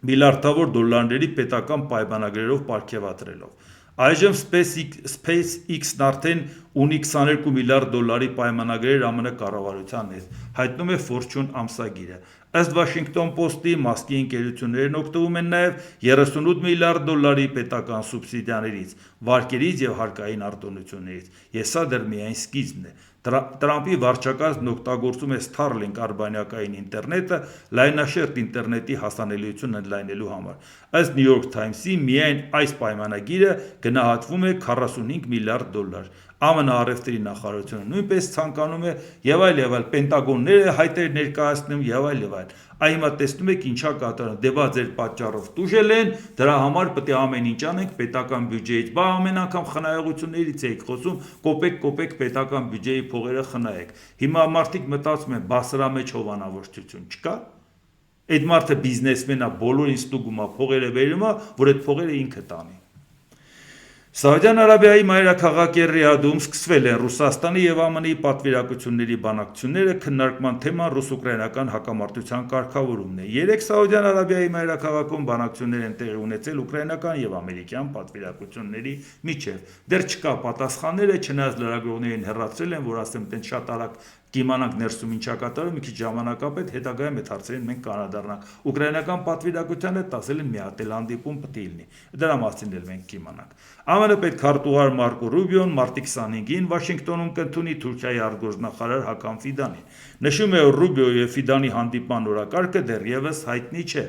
միլիարդավոր դոլարների պետական պայմանագրերով պարգևատրելով։ Այժմ SpaceX-ն արդեն ունի 22 միլիարդ դոլարի պայմանագրեր ԱՄՆ կառավարության հետ, հայտնում է Fortune ամսագիրը։ Ըստ Washington Post-ի Մասկի ընկերություններն օգտվում են նաև 38 միլիարդ դոլարի պետական սուբսիդիաներից, վարկերից եւ հարկային արտոնություններից, եւ սա դեռ միայն սկիզբն է։ Տրամփի վարչակազմն օգտագործում է Starlink արբանյակային ինտերնետը լայնաշերտ ինտերնետի հասանելիությունը ընդլայնելու համար։ Ըստ New York Times-ի միայն այս պայմանագիրը գնահատվում է 45 միլիարդ դոլար։ ԱՄՆ առևտրի նախարարությունը նույնպես ցանկանում է եւ այլ պենտագոնները հայտեր ներկայացնում եւ այլ։ Այ հիմա տեսնում եք ինչա կատարում, դե բա ձեր պատճառով տուժել են, դրա համար պետք է ամեն ինչ անենք պետական բյուջեից, բա ամեն անգամ խնայողություններից եք խոսում, կոպեկ պետական բյուջեի փողերը խնայեք։ Հիմա մարդիկ մտածում են, բա սրա մեջ հովանավորչություն չկա։ Այդ մարդը բիզնեսմեն է, բոլորին ստուգում է, փողերը վերում է, որ այդ փողերը ինքը տանի։ Սաուդյան Արաբիայի մայրաքաղաք Ռիադում սկսվել են Ռուսաստանի եւ ԱՄՆ-ի պատվիրակությունների բանակցությունները, քննարկման թեման ռուս-ուկրաինական հակամարտության կարգավորումն է։ Երեք Սաուդյան Արաբիայի մայրաքաղաքում բանակցություններ են տեղի ունեցել ուկրաինական եւ ամերիկյան պատվիրակությունների միջև։ Դեռ չկա պատասխանները, չնայած լրագրողներին հեռացրել են, որ ասեմ տենց շատ արագ կիմանանք ներսում ինչա կատարում, մի քիչ ժամանակապետ հետագայում այդ հարցերին մենք կանադառնանք։ Ուկրաինական պատվիրակությանը ասել են մի հատ էլ հանդիպում պետք է լինի։ Դրա մասին էլ մենք կիմանանք։ ԱՄՆ պետքարտուղար Մարկո Ռուբիոն մարտի 25-ին Վաշինգտոնում կընդունի Թուրքիայի արտգործնախարար Հական Ֆիդանին։ Նշում է, որ Ռուբիոյի եւ Ֆիդանի հանդիպման օրակարգը դեռևս հայտնի չէ։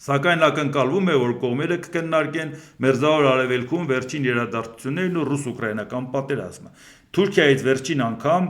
Սակայն ակնկալվում է, որ կողմերը կքննարկեն Մերձավոր Արևելքում վերջին իրադարձություններն ու ռուս-ուկրաինական պատերազմը։ Թուրքիայից վերջին անգամ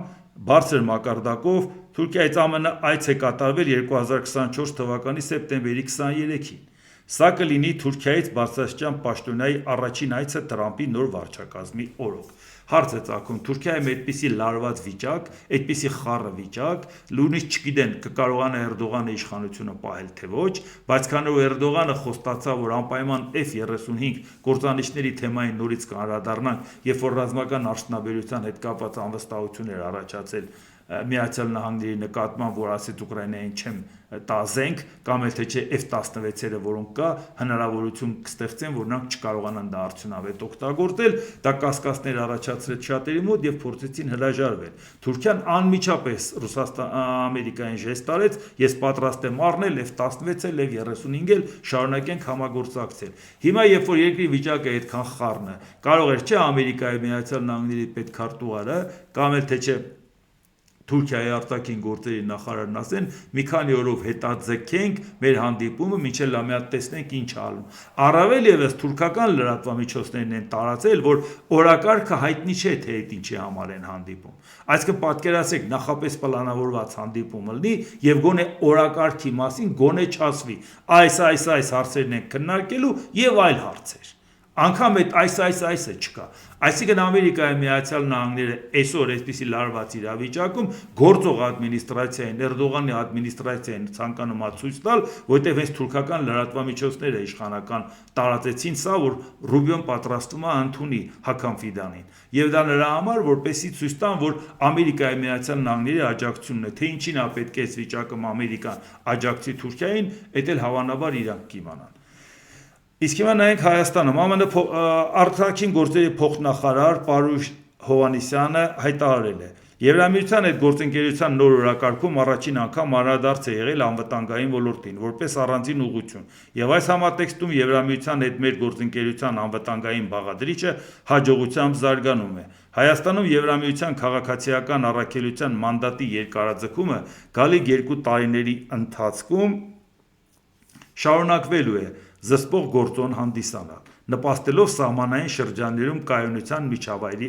բարձր մակարդակով Թուրքիայից ԱՄՆ այց է կատարվել 2024 թվականի սեպտեմբերի 23-ին։ Սա կլինի Թուրքիայից բարձրաստիճան պաշտոնյայի առաջին այցը Տրամփի նոր վարչակազմի օրոք։ Հարց է ծագում, Թուրքիայում այդպիսի լարված վիճակ, այդպիսի խառը վիճակ, լուրնից չգիտեն կկարողանա Էրդողանը իշխանությունը պահել թե ոչ, բայց քանի որ Էրդողանը խոստացավ, որ անպայման F-35 կործանիչների թեմային նորից կանդրադառնանք, երբ որ ռազմական արդյունաբերության հետ կապված անվստահություններ առաջացել Միացյալ Նահանգների նկատմամբ, որ ասեց Ուկրաինային չեմ տա զենք, կամ էլ թե չէ F-16-երը, որոնք կա, հնարավորություն կստեղծեն, որ նրանք չկարողանան դա արդյունավետ օգտագործել, դա կասկածներ առաջացրեց շատերի մոտ եւ փորձեցին հրաժարվել։ Թուրքիան անմիջապես Ամերիկային ժեստ արեց, ես պատրաստ եմ առնել F-16-ել, F-35 էլ շարունակենք համագործակցել։ Հիմա երբ որ երկրի վիճակը այդքան խառն է, կարող էր չէ Ամերիկայի Միացյալ Նահանգների պետքարտուղարը կամ էլ թե չէ Թուրքիայի արտաքին գործերի նախարարն ասեն, մի քանի օրով հետաձգենք մեր հանդիպումը, մինչև լա մի հատ տեսնենք ինչ ալում։ Առավել եւս թուրքական լրատվամիջոցներն են տարածել, որ օրակարգը հայտնի չէ, թե այդ ինչի համար են հանդիպում։ Այսինքն պատկերացրեք, նախապես պլանավորված հանդիպումը լինի եւ գոնե օրակարգի մասին գոնե չասվի։ Այս հարցերն են քննարկելու եւ այլ հարցեր։ անգամ այդ այսը չկա։ Այսինքն Ամերիկայի Միացյալ Նահանգները այսօր այսպիսի լարված իրավիճակում գործող ադմինիստրացիային, Էրդողանի ադմինիստրացիային ցանկանում է ցույց տալ, որտեղ հենց թուրքական լրատվամիջոցները իշխանական տարածեցին սա, որ Ռուբիոն պատրաստվում է ընդունի Հակամ Ֆիդանին։ Եվ դա նրա համար, որպեսզի ցույց տան, որ Ամերիկայի Միացյալ Նահանգների աջակցությունն է, թե ինչին է պետք է այս վիճակում Ամերիկան աջակցի Թուրքիային, դա էլ հավանաբար իրանք կիմանան։ Իսկ հիմա նայենք Հայաստանում, ԱՄՆ արտաքին գործերի փոխնախարար Պարուշ Հովհաննիսյանը հայտարարել է. Եվրամիության հետ գործընկերության նոր օրակարգում առաջին անգամ անդրադարձ է եղել անվտանգային ոլորտին, որպես առանձին ուղղություն, եւ այս համատեքստում Եվրամիության հետ մեր գործընկերության անվտանգային բաղադրիչը հաջողությամբ զարգանում է։ Հայաստանում Եվրամիության քաղաքացիական առաքելության մանդատի երկարաձգումը գալիք 2 տարիների ընթացքում շարունակվելու է զսպող գործոն հանդիսանալ, նպաստելով սահմանային շրջաններում կայունության միջավայրի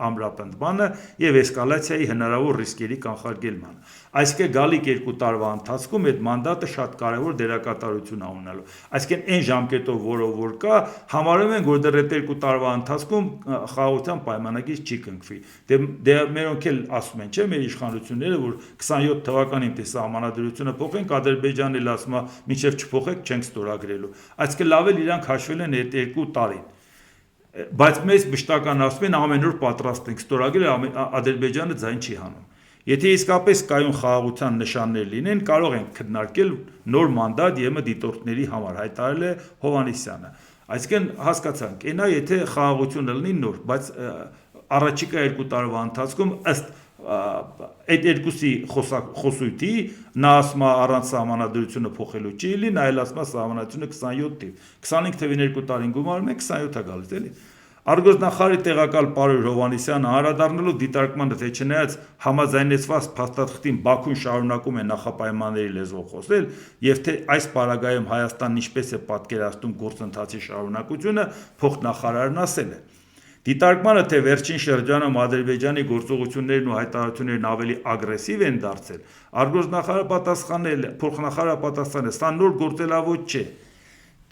ամրապնդմանը եւ էսկալացիայի հնարավոր ռիսկերի կանխարգելմանը։ Այսինքն գալիք 2 տարվա ընթացքում այդ մանդատը շատ կարևոր դերակատարություն է ունենալու։ Այսինքն այն ժամկետով, որ կա, համարում ենք, որ դեռ այդ 2 տարվա ընթացքում խաղաղության պայմանագիր չի կնքվի։ Դե մերոնք էլ ասում են, չէ՞, մեր իշխանությունները, որ 27 թվականին դե սահմանադրությունը փոխենք, Ադրբեջանն էլ ասում է, մինչև չփոխեք, չենք ստորագրելու։ Այսինքն լավ էլ իրանք հաշվել են այդ 2 տարին։ Բայց մեզ մշտական ասում են ամեն օր պատրաստ ենք ստորագրել, Ադրբեջանը ձայն չի հանում։ Եթե իսկապես կայուն խաղաղության նշաններ լինեն, կարող ենք քննարկել նոր մանդատ ԵՄ դիտորդների համար, հայտարարել է Հովհաննիսյանը։ Այսինքն հասկացանք, այնա եթե խաղաղությունը լինի նոր, բայց առաջիկա 2 տարվա ընթացքում ըստ այդ երկուսի խոսույթի նա ասում է առանց սահմանադրությունը փոխելու չի լինի, նա էլ ասում է սահմանադրությունը 27 թիվ, 25 թվին 2 տարին գումարում է 27-ը գալիս էլի։ Արտգործնախարարի տեղակալ Պարուշ Հովհաննիսյանը անդրադառնալով դիտարկմանը, թե չնայած համաձայնեցված փաստաթղթին Բաքուն շարունակում է նախապայմանների լեզվով խոսել, եւ թե այս պարագայում Հայաստանն ինչպես է պատկերացնում գործընթացի շարունակությունը, փոխնախարարն ասել է. Դիտարկմանը, թե վերջին շրջանում Ադրբեջանի գործողություններն ու հայտարարություններն ավելի ագրեսիվ են դարձել, փոխնախարարը պատասխանել է, սա նոր գործելավոճ չէ,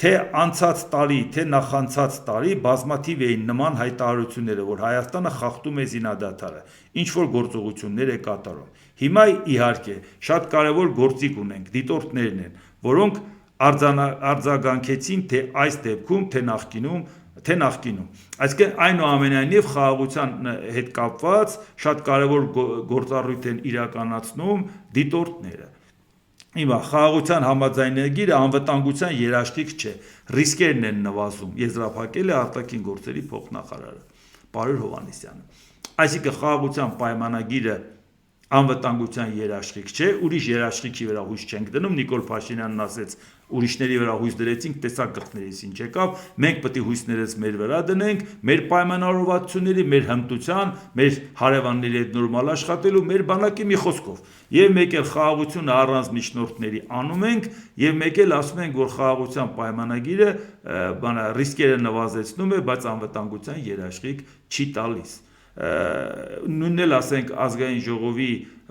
թե անցած տարի, թե նախանցած տարի բազմաթիվ էին նման հայտարարությունները, որ Հայաստանը խախտում է զինադադարը, ինչ որ գործողություններ է կատարում։ Հիմա իհարկե շատ կարևոր գործիք ունենք, դիտորդներն են, որոնք արձագանքեցին թե այս դեպքում, թե նախկինում։ Այսինքն այնուամենայնիվ խաղաղության հետ կապված շատ կարևոր գործառույթ են իրականացնում դիտորդները։ Հիմա խաղաղության համաձայնագիրը անվտանգության երաշխիք չէ, ռիսկերն են նվազում, եզրափակել է արտաքին գործերի փոխնախարարը Պարուշ Հովհաննիսյանը։ Այսինքն խաղաղության պայմանագիրը անվտանգության երաշխիք չէ, ուրիշ երաշխիքի վրա հույս չենք դնում, Նիկոլ Փաշինյանն ասեց, ուրիշների վրա հույս դրեցինք, տեսակ գլխներից ինչ եկավ, մենք պետք է հույսներս մեր վրա դնենք, մեր պայմանավորվածությունների, մեր հմտության, մեր հարևանների հետ նորմալ աշխատելու, մեր բանակի մի խոսքով։ Եվ մեկ էլ խաղաղությունը առանց միջնորդների անում ենք, եւ մեկ էլ ասում ենք, որ խաղաղության պայմանագիրը ռիսկերը նվազեցնում է, բայց անվտանգության երաշխիք չի տալիս։ Նույնն էլ ասենք ազգային ժողովի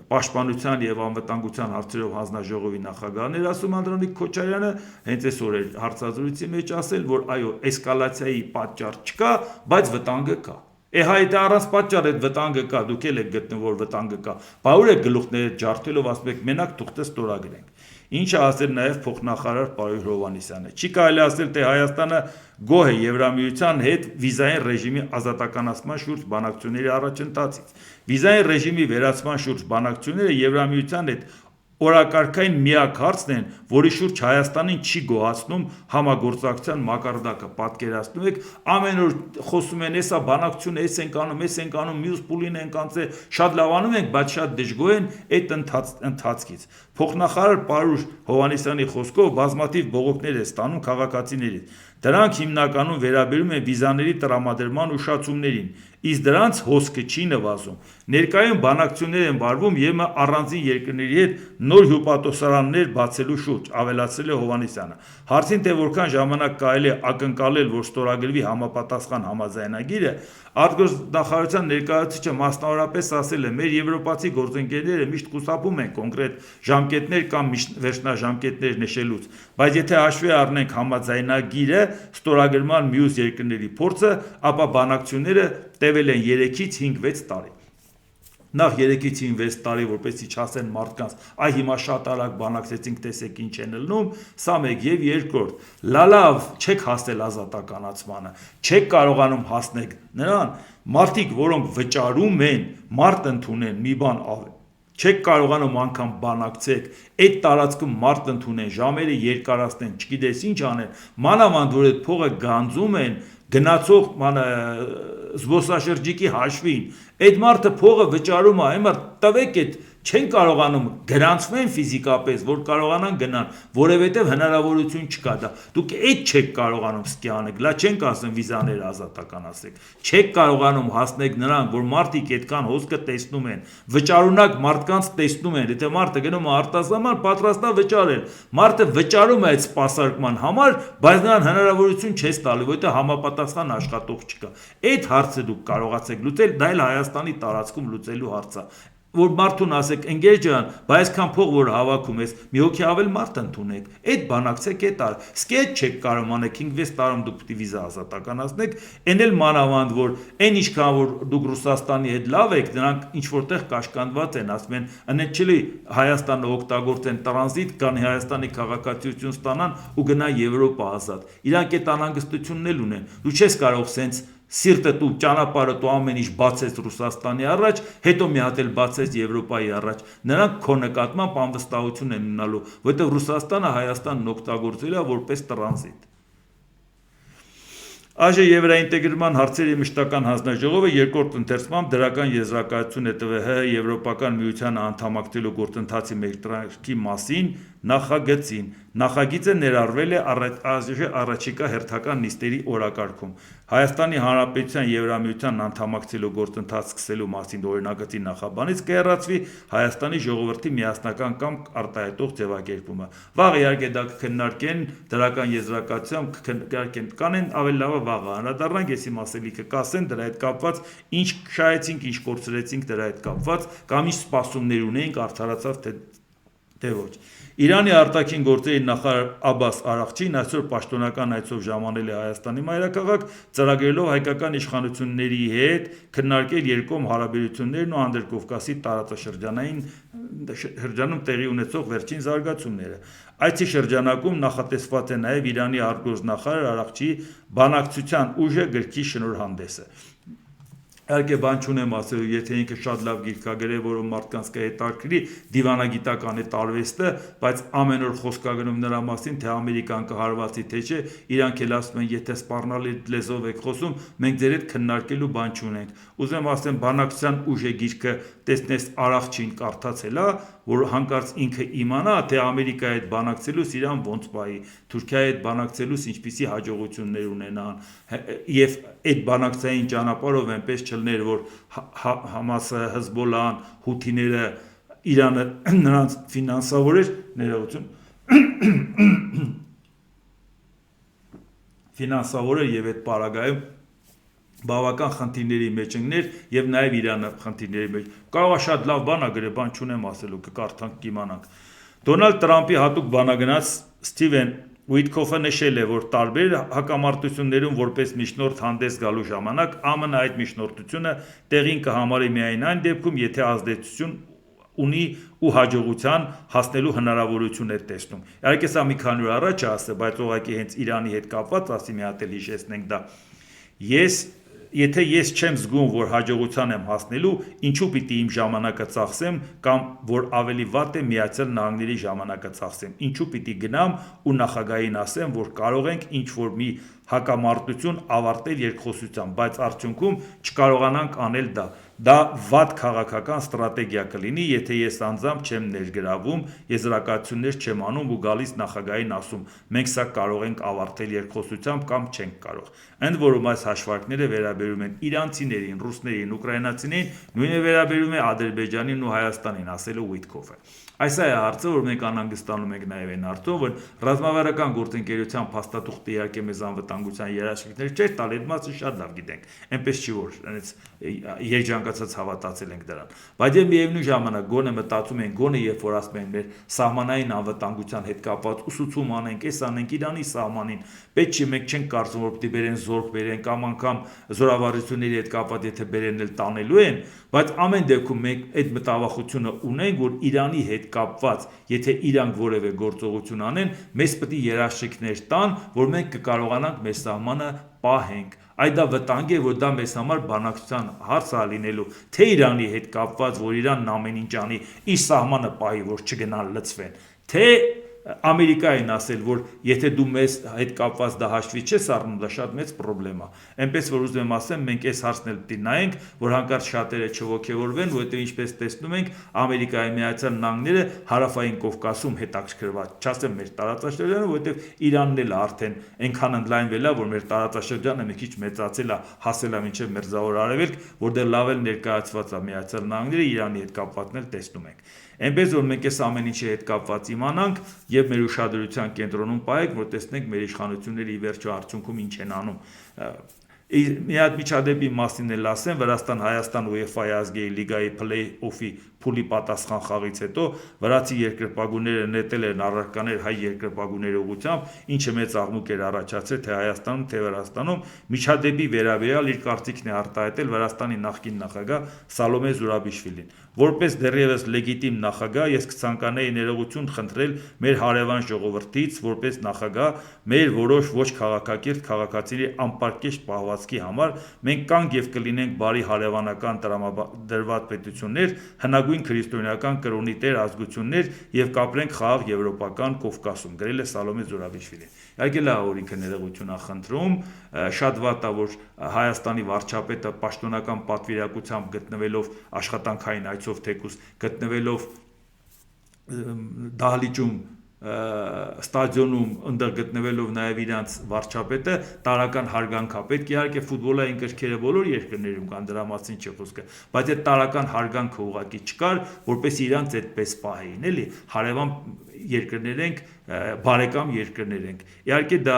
պաշտպանության եւ անվտանգության հարցերով հանձնաժողովի նախագահն էր ասում Անդրանիկ Քոչարյանը, հենց այսօր էր հարցազրույցի մեջ ասել, որ այո, էսկալացիայի պատճառ չկա, բայց վտանգը կա։ Հայ դա առանց պատճառ այդ վտանգը կա, դուք էլ եք գտնում, որ վտանգը կա։ Բա ուր եք գլուխները ջարդելով ասում եք մենակ թուղթը ստորագրենք։ Ինչը ասել նաև փոխնախարար Պարուշ Հովհաննիսյանը։ Չի կարելի ասել, թե Հայաստանը գոհ է Եվրամիության հետ վիզային ռեժիմի ազատականացման շուրջ բանակցությունների առաջընթացից։ Վիզային ռեժիմի վերացման շուրջ բանակցությունները Եվրամիության հետ օրակարգային միակ հարցն են, որի շուրջ Հայաստանին չի գոհացնում համագործակցության մակարդակը, պատկերացնում եք, ամեն օր խոսում են, էսա բանակցությունը, էս ենք անում, մյուս փուլին ենք անցել, շատ լավ անում ենք, բայց շատ դժգոհ են այդ ընթացքից։ Փոխնախարար Պարուշ Հովհաննիսյանի խոսքով բազմաթիվ բողոքներ է ստանում քաղաքացիներից։ Դրանք հիմնականում վերաբերում են վիզաների տրամադրման ուշացումներին, իսկ դրանց հոսքը չի նվազում։ Ներկայում բանակցություններ են վարվում ԵՄ առանձին երկրների հետ նոր հյուպատոսարաններ բացելու շուրջ, ավելացրել է Հովհաննիսյանը։ Հարցին, թե որքան ժամանակ կարելի է ակնկալել, որ ստորագրվի համապատասխան համաձայնագիրը, արտգործնախարարության ներկայացուցիչը մասնավորապես ասել է, մեր եվրոպացի գործընկերները միշտ խուսափում են կոնկրետ ժամկետներ կամ վերջնաժամկետներ նշելուց, բայց եթե հաշվի առնենք համաձայնագիրը, ստորագրման մյուս երկրների փորձը, ապա բանակցությունները տևել են 3-ից 5-6 տարի։ Նախ 3-ից 5-6 տարի, որպեսզի չասեն մարդկանց, այ հիմա շատ արագ բանակցեցինք, տեսեք ինչ են ելնում, սա մեկ, եւ երկրորդ, լավ, չեք հասել ազատականացմանը, չեք կարողանում հասնել նրան, մարդիկ, որոնք վճարում են, մարդ ընդունեն, մի բան չեք կարողանում անգամ բանակցեք, այդ տարածքում մարդ ընդունեն, ժամերը երկարացնեն, չգիտես ինչ անեն, մանավանդ որ այդ փողը գանձում են գնացող զբոսաշրջիկի հաշվին, այդ մարդը փողը վճարում է, հիմա տվեք այդ չեն կարողանում գրանցվեն ֆիզիկապես, որ կարողանան գնան, որովհետև հնարավորություն չկա դա։ Դուք այդ չեք կարողանում սկի անեք, լա չենք ասում վիզաները ազատականացրեք։ Չեք կարողանում հասնեք նրան, որ մարդիկ այդքան հոսքը տեսնում են, վճարունակ մարդկանց տեսնում են, եթե մարդը գնում է արտասահման, պատրաստ է վճարել։ Մարդը վճարում է այդ սպասարկման համար, բայց նրան հնարավորություն չես տալու, որովհետև համապատասխան աշխատող չկա։ Այդ հարցը դուք կարողացեք լուծել, դա էլ Հայաստանի տարածքում լուծելու հարց է։ Որ մարդուն ասեք, ընկեր ջան, բայց այսքան փող որ հավաքում ես, մի հոգի ավել մարդ ընդունեք, այդ բանակցեք, այդ ար, սկի այդ չեք կարող անեք, 5-6 տարում դուք պիտի վիզա ազատականացնեք, այն էլ մանավանդ, որ այն ինչքան որ դուք Ռուսաստանի հետ լավ եք, նրանք ինչ որտեղ կաշկանդված են, ասում են, անեչելի Հայաստանը օգտագործեն տրանզիտ, կան Հայաստանի քաղաքացիություն ստանան ու գնա Եվրոպա ազատ։ Իրանք այդ անհանգստությունն էլ ունեն։ Դու չես կարող սենց սիրտը դու ճանապարհը դու ամեն ինչ բացես Ռուսաստանի առաջ, հետո մի հատ էլ բացես Եվրոպայի առաջ։ Նրանք քո նկատմամբ անվստահություն են ունենալու, որովհետև Ռուսաստանը Հայաստանն օգտագործել է որպես տրանզիտ։ Այժմ Եվրաինտեգրման հարցերի մշտական հանձնաժողովը երկրորդ ընթերցմամբ դրական եզրակացություն է տվել ՀՀ Եվրոպական միությանը անդամակցելու գործընթացի մեկնարկի մասին նախագծին։ Նախագիծը ներառվել է առաջիկա հերթական նիստերի օրակարգում։ Հայաստանի Հանրապետության Եվրամիությանն անդամակցելու գործընթաց սկսելու մասին օրինագծի նախաբանից կհեռացվի Հայաստանի ժողովրդի միասնական կամ արտահայտող ձևակերպումը։ Վաղ իհարկե դա կքննարկեն դրական եզրակացությամբ կքննարկեն, կանեն ավելի լավը վաղը անդրադառնանք, եսի մասելիքը կասեն դրա հետ կապված, ինչ շահեցինք, ինչ կորցրեցինք դրա հետ կապված, կամ ինչ սպասումներ ունեինք, արդարացավ թե ոչ։ Իրանի արտաքին գործերի նախարար Աբբաս Արաղչին այսօր պաշտոնական այցով ժամանել է Հայաստանի մայրաքաղաք, ծրագրելով հայկական իշխանությունների հետ քննարկել երկկողմ հարաբերություններն ու Անդրկովկասի տարածաշրջանում տեղի ունեցող վերջին զարգացումները։ Այցի շրջանակում նախատեսված է նաև Իրանի արտգործնախարար Արաղչիի բանակցության ուժը գրքի շնորհանդեսը։ Իհարկե բան չունեմ ասելու, եթե ինքը շատ լավ գիրքագրեր, որը մարդկանց կհետաքրքրի, դիվանագիտական է տարվեստը, բայց ամեն օր խոսք է գնում նրա մասին, թե Ամերիկան կհարվածի թե չէ, իրանք էլ ասում են, եթե սպառնալի լեզվով եք խոսում, մենք ձեր հետ քննարկելու բան չունենք։ Ուզում ասեմ, բանակցության ուժ է գիրքը տեսնես Արաղչին կարդացել է, որ հանկարծ ինքը իմանա, թե Ամերիկայի հետ բանակցելուց իրան ոնց պահի, Թուրքիայի հետ բանակցելուց ինչպիսի հաջողություններ ունենան, եւ այդ բանակցային ճանապարհով այնպես չլներ, որ Համասը, Հեզբոլլահան, Հութիները Իրանը նրանց ֆինանսավորեր, ներողություն, ֆինանսավորեր եւ այդ պարագայում բավական խնդիրների մեջ ընկներ եւ նաեւ Իրանը խնդիրների մեջ։ Կարող է շատ լավ բան ա գրել, բան չունեմ ասելու, կկարդանք, կիմանանք։ Դոնալդ Տրամփի հատուկ բանագնաց Սթիվեն Ուիտքոֆը նշել է, որ տարբեր հակամարտություններում որպես միջնորդ հանդես գալու ժամանակ ԱՄՆ այդ միջնորդությունը տեղին կհամարի միայն այն դեպքում, եթե ազդեցություն ունի ու հաջողության հասնելու հնարավորություն է տեսնում։ Իհարկե սա մի քանի օր առաջ է ասել, բայց ուղղակի հենց Իրանի հետ կապված ասի մի հատ էլ հիշեցնենք դա։ Եթե ես չեմ զգում, որ հաջողության եմ հասնելու, ինչու պիտի իմ ժամանակը ծախսեմ կամ որ ավելի վատ է Միացյալ Նահանգների ժամանակը ծախսեմ, ինչու պիտի գնամ ու նախագահին ասեմ, որ կարող ենք ինչ-որ մի հակամարտություն ավարտել երկխոսությամբ, բայց արդյունքում չկարողանանք անել դա։ Դա վատ քաղաքական ստրատեգիա կլինի, եթե ես անձամբ չեմ ներգրավում, եզրակացություններ չեմ անում ու գալիս նախագահին ասում, մենք սա կարող ենք ավարտել երկխոսությամբ կամ չենք կարող։ Ընդ որում այս հաշվարկները վերաբերում են իրանցիներին, ռուսներին, ուկրաինացիներին, նույնը վերաբերում է Ադրբեջանին ու Հայաստանին, ասել է Ուիտքոֆը։ Այս է հարցը, որ մենք անհանգստանում ենք նաև այն հարցով, որ ռազմավարական գործընկերության փաստաթուղթը իհարկե մեզ անվտանգ անվտանգության երաշխիքներ չէր տալ, այդ մասը շատ լավ գիտենք, այնպես չի որ երջանկացած հավատացել ենք դրան, բայց եւ միևնույն ժամանակ գոնե մտածում ենք, գոնե երբ որ ասում են մեր սահմանային անվտանգության հետ կապված ուսուցում անենք, այս անենք Իրանի սահմանին, պետք չի մենք չենք կարծում որ պիտի բերեն զորք բերեն կամ անգամ զորավարությունների հետ կապված եթե բերեն էլ տանելու են, բայց ամեն դեպքում մենք այդ մտավախությունը ունենք, որ Իրանի հետ կապված, եթե իրանք որևէ գործողություն անեն, մեզ պետք է երաշխիքներ տան, որ մենք կկարողանանք մեր սահմանը պահենք։ Այդ դա վտանգ է, որ դա մեզ համար բանակցության հարց է լինելու, թե Իրանի հետ կապված, որ Իրանն ամեն ինչ անի, իր սահմանը պահի, որ չգնան լծվեն, թե Ամերիկային ասել, որ եթե դու մեզ հետ կապված դա հաշվի չես առնում, դա շատ մեծ պրոբլեմ է։ Այնպես որ ուզում եմ ասեմ, մենք այս հարցն էլ պիտի նայենք, որ հանկարծ շատերը չոգևորվեն, որովհետև ինչպես տեսնում ենք, Ամերիկայի Միացյալ Նահանգները հարավային Կովկասում հետաքրքրված, չասեմ մեր տարածաշրջանը, որովհետև Իրանն էլ արդեն այնքան ընդլայնվել է, որ մեր տարածաշրջանը մի քիչ մեծացել է, հասել է մինչև Մերձավոր Արևելք, որտեղ լավ էլ ներկայացված է Միացյալ Նահանգները, Իրանի հետ կապվածն էլ տեսնում ենք։ Այնպես որ մենք այս ամեն ինչի հետ կապված իմանանք եւ մեր ուշադրության կենտրոնում պահենք, որ տեսնենք մեր իշխանությունները ի վերջո արդյունքում ինչ են անում։ Մի հատ միջադեպի մասին էլ ասեմ, Վրաստան-Հայաստան UEFA-ի ազգային լիգայի փլեյ-օֆի փուլի պատասխան խաղից հետո վրացի երկրպագուները նետել են առարկաներ հայ երկրպագուների ուղղությամբ, ինչը մեծ աղմուկ էր առաջացել թե Հայաստանում, թե Վրաստանում, միջադեպի վերաբերյալ իր կարծիքն է արտահայտել Վրաստանի նախկին նախագահ Սալոմե Զուրաբիշվիլին։ Որպես դեռևս լեգիտիմ նախագահ ես կցանկանայի ներողություն խնդրել մեր հարևան ժողովրդից, որպես նախագահ մեր որոշ ոչ քաղաքակիրթ քաղաքացիների անպարկեշտ պահվածքի համար մենք կանք եւ կլինենք բարի հարևանական տրամադրված պետություններ, հնագույն քրիստոնեական կրոնի տեր ազգություններ եւ կապրենք խաղաղ եվրոպական Կովկասում, գրել է Սալոմե Զուրաբիշվիլին։ Իհարկե լավ որ ինքը ներողություն է խնդրում, շատ վատ է որ Հայաստանի վարչապետը պաշտոնական պատվիրակությամբ գտնվելով աշխատանքային այցով թեկուզ գտնվելով դահլիճում ստադիոնում ընդդեմ գտնվելով նաև իրանց վարչապետը տարական հարգանք է պետք իհարկե ֆուտբոլային կրքերը բոլոր երկրներում կան դրա մասին չի խոսքը բայց այդ տարական հարգանքը ուղղակի չկար որպես իրանց այդպես պահեին էլի հարևան երկրներ ենք բարեկամ երկրներ ենք իհարկե դա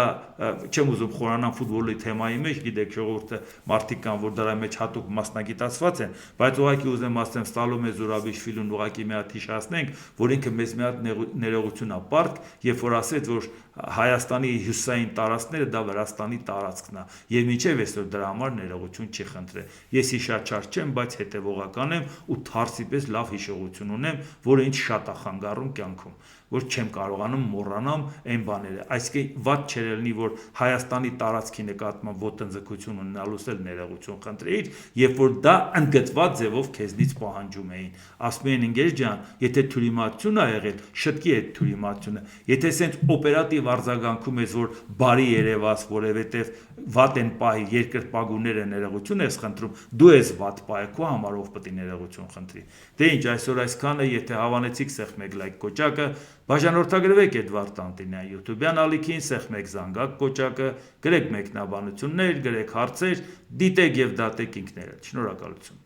չեմ ուզում խորանալ ֆուտբոլի թեմայի մեջ գիտեք ժողովուրդը մարդիկ կան որ դրա մեջ հատուկ մասնագիտացված են բայց ուղղակի ուզեմ ասեմ Սալոմե Զուրաբիշվիլին ուղղակի մի հատ հիշեցնենք որ ինքը մեզ մի հատ ներողություն է պարկ երբ որ ասեց որ Հայաստանի հյուսային տարածքները դա Վրաստանի տարածքն է եւ մինչեւ այսօր դրա համար ներողություն չի խնդրել ես հիշաչար չեմ բայց հետեւողական եմ ու թարսիպես լավ հիշողություն ունեմ որը ինձ շատ է խանգարում կյանքում որ չեմ կարողանում մոռանամ այն բաները այսինքն ված չէր լինի որ Հայաստանի տարածքի նկատմամբ ոտնձգություն ունենալուց էլ ներողություն խնդրեիր երբ որ դա ընդգծված ձևով քեզնից պահանջում էին ասում են ընկեր ջան եթե թյուրիմացություն ա եղել շտկի այդ թյուրիմացությունը եթե սենց օպերատիվ արձագանքում ես որ բարի երևաս որովհետև վատ են պահի երկրպագուները ներողություն ես խնդրում դու ես վատ պահ քո համար ով պետք է ներողություն խնդրի դե ինչ այսօր այսքանը եթե հավանեցիք սեղմեք լայք կոճակը բաժանորդագրվեք Էդվարդ Տանտինյան YouTube-յան ալիքին սեղմեք զանգակ կոճակը գրեք մեկնաբանություններ գրեք հարցեր դիտեք եւ դատեք ինքներդ շնորհակալություն